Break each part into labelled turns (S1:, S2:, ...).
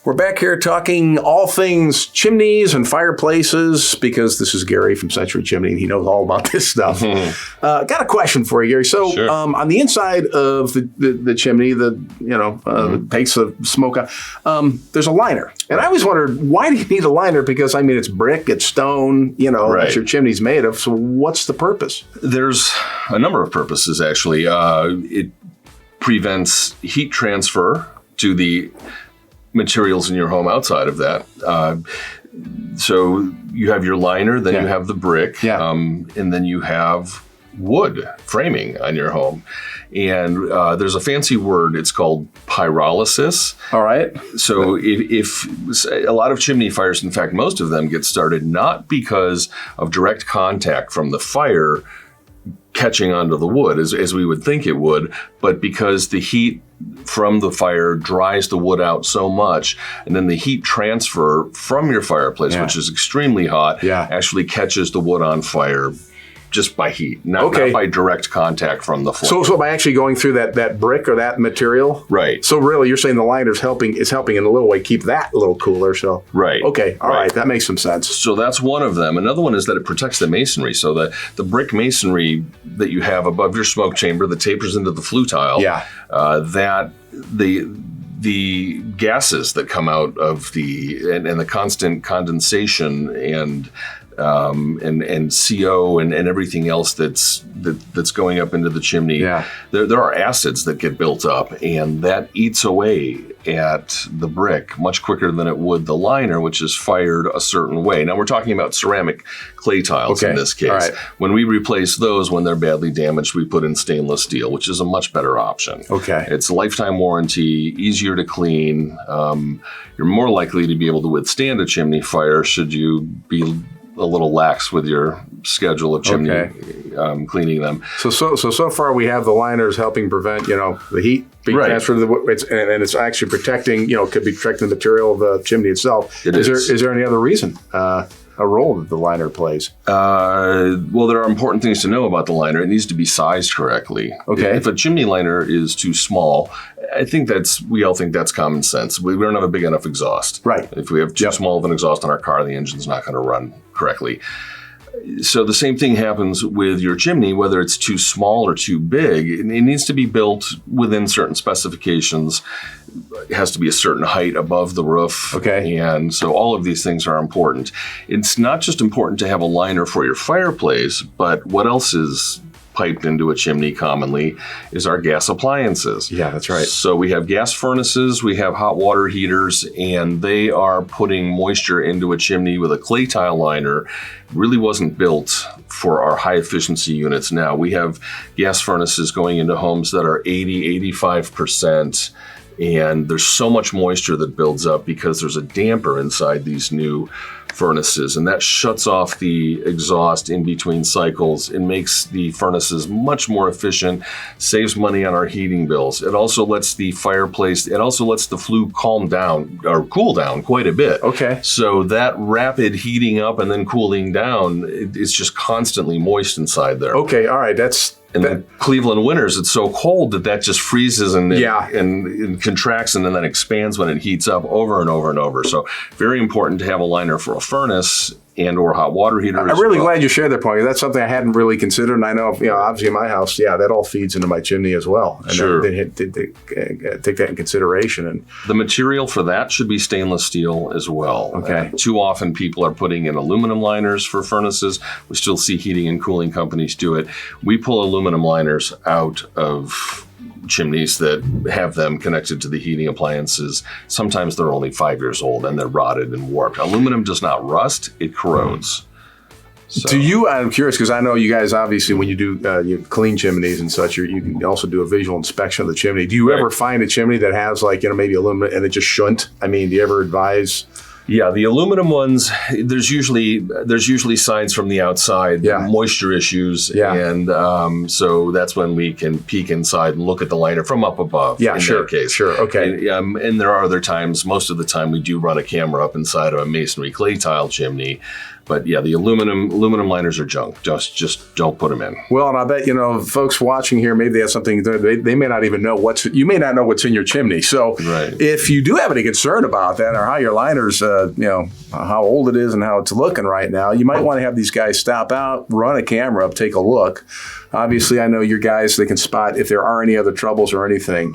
S1: We're back here talking all things chimneys and fireplaces because this is Gary from Century Chimney and he knows all about this stuff. Got a question for you, Gary. So
S2: Sure.
S1: On the inside of the chimney, that takes the smoke out, there's a liner. And I always wondered, why do you need a liner? Because, I mean, it's brick, it's stone, that your chimney's made of. So what's the purpose?
S2: There's a number of purposes, actually. It prevents heat transfer to the materials in your home outside of that. So you have your liner, then you have the brick, and then you have wood framing on your home. And there's a fancy word, it's called pyrolysis.
S1: All right.
S2: So if a lot of chimney fires, in fact, most of them get started not because of direct contact from the fire catching onto the wood as we would think it would, but because the heat from the fire dries the wood out so much, and then the heat transfer from your fireplace, which is extremely hot, actually catches the wood on fire just by heat, not by direct contact from the flame.
S1: So by actually going through that brick or that material?
S2: Right.
S1: So really you're saying the liner is helping in a little way keep that a little cooler. So
S2: right.
S1: Okay. All right. That makes some sense.
S2: So that's one of them. Another one is that it protects the masonry. So the brick masonry that you have above your smoke chamber that tapers into the flue tile, that the gases that come out of and the constant condensation and CO and everything else that's going up into the chimney. There are acids that get built up, and that eats away at the brick much quicker than it would the liner, which is fired a certain way. Now we're talking about ceramic clay tiles in this case.
S1: Right.
S2: When we replace those, when they're badly damaged, we put in stainless steel, which is a much better option.
S1: Okay.
S2: It's a lifetime warranty, easier to clean. You're more likely to be able to withstand a chimney fire should you be a little lax with your schedule of chimney cleaning them.
S1: So far we have the liners helping prevent, the heat being transferred to the wood, and it's actually protecting, could be protecting the material of the chimney itself. Is there any other reason, a role that the liner plays?
S2: Well, there are important things to know about the liner. It needs to be sized correctly.
S1: Okay.
S2: If a chimney liner is too small, we all think that's common sense. We don't have a big enough exhaust.
S1: Right.
S2: If we have too small of an exhaust on our car, the engine's not going to run correctly. So the same thing happens with your chimney, whether it's too small or too big. It needs to be built within certain specifications. It has to be a certain height above the roof.
S1: Okay.
S2: And so all of these things are important. It's not just important to have a liner for your fireplace, but what else is piped into a chimney commonly is our gas appliances.
S1: Yeah, that's right.
S2: So we have gas furnaces, we have hot water heaters, and they are putting moisture into a chimney with a clay tile liner. It really wasn't built for our high efficiency units now. We have gas furnaces going into homes that are 80-85%. And there's so much moisture that builds up because there's a damper inside these new furnaces, and that shuts off the exhaust in between cycles and makes the furnaces much more efficient, saves money on our heating bills. It also lets the flue calm down or cool down quite a bit.
S1: Okay.
S2: So that rapid heating up and then cooling down, it's just constantly moist inside there.
S1: Okay. All right.
S2: In the Cleveland winters, it's so cold that just freezes and contracts and then expands when it heats up over and over and over. So very important to have a liner for a furnace and or hot water heater.
S1: I'm really glad you shared that point. That's something I hadn't really considered. And I know, obviously in my house, that all feeds into my chimney as well. And
S2: sure.
S1: They take that in consideration. And
S2: the material for that should be stainless steel as well.
S1: Okay.
S2: Too often people are putting in aluminum liners for furnaces. We still see heating and cooling companies do it. We pull aluminum liners out of chimneys that have them connected to the heating appliances. Sometimes they're only 5 years old and they're rotted and warped. Aluminum does not rust, it corrodes. So.
S1: I'm curious because I know you guys obviously when you do you clean chimneys and such, you can also do a visual inspection of the chimney. Do you ever find a chimney that has maybe aluminum and it just shouldn't? I mean, do you ever advise?
S2: Yeah, the aluminum ones, there's usually signs from the outside, moisture issues, and so that's when we can peek inside and look at the liner from up above.
S1: Yeah,
S2: in
S1: sure,
S2: that case.
S1: Sure, okay.
S2: And there are other times, most of the time, we do run a camera up inside of a masonry clay tile chimney But yeah, the aluminum liners are junk. Just don't put them in.
S1: Well, and I bet, folks watching here, maybe they have something, they may not even know you may not know what's in your chimney. So if you do have any concern about that or how your liners, how old it is and how it's looking right now, you might want to have these guys stop out, run a camera up, take a look. Obviously, I know your guys, they can spot if there are any other troubles or anything.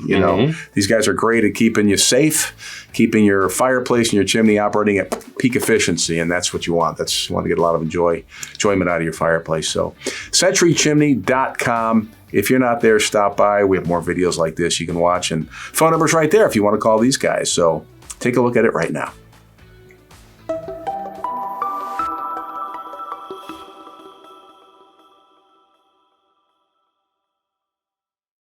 S1: These guys are great at keeping you safe, keeping your fireplace and your chimney operating at peak efficiency, and that's what you want. You want to get a lot of enjoyment out of your fireplace. So, centurychimney.com. If you're not there, stop by. We have more videos like this you can watch, and phone number's right there if you want to call these guys. So, take a look at it right now.